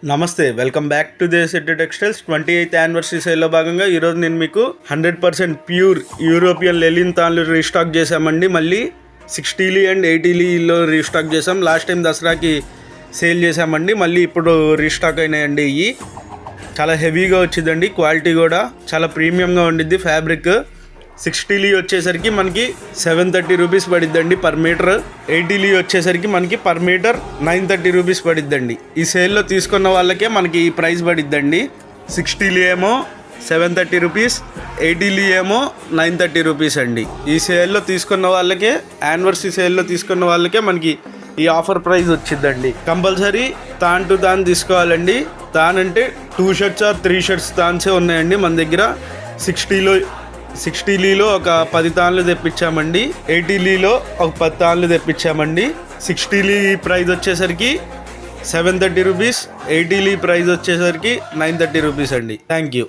నమస్తే, welcome back to Desetti textiles 28th anniversary సేల్లో భాగంగా ఈరోజు నేను మీకు 100% ప్యూర్ యూరోపియన్ లెలిన్ తాన్లు రీస్టాక్ చేశామండి. మళ్ళీ 60 అండ్ 80లో రీస్టాక్ చేసాం. లాస్ట్ టైం దసరాకి సేల్ చేసామండి. మళ్ళీ ఇప్పుడు రీస్టాక్ అయినాయండి. ఇవి చాలా హెవీగా వచ్చిందండి. క్వాలిటీ కూడా చాలా ప్రీమియంగా ఉండిద్ది. ఫ్యాబ్రిక్ 60 వచ్చేసరికి మనకి 730 రూపీస్ పడిద్దండి పర్ మీటర్. 80 వచ్చేసరికి మనకి పర్ మీటర్ 930 రూపీస్ పడిద్దండి. ఈ సేల్లో తీసుకున్న వాళ్ళకే మనకి ఈ ప్రైస్ పడిద్దండి. 60 ఏమో 730 రూపీస్, 80 ఏమో 930 రూపీస్ అండి. ఈ సేల్లో తీసుకున్న వాళ్ళకే, యానివర్సరీ సేల్లో తీసుకున్న వాళ్ళకే మనకి ఈ ఆఫర్ ప్రైస్ వచ్చిందండి. కంపల్సరీ తాన్ టు తాన్ తీసుకోవాలండి. తాన్ అంటే 2 షర్ట్స్ ఆర్ 3 షర్ట్స్ తాన్సే ఉన్నాయండి మన దగ్గర. 60లో ఒక 10 తాన్లు తెప్పించామండి. 80లో ఒక 10 తాన్లు తెప్పించామండి. 60 ప్రైస్ వచ్చేసరికి 730 రూపీస్, 80 ప్రైస్ వచ్చేసరికి 930 రూపీస్ అండి. Thank you.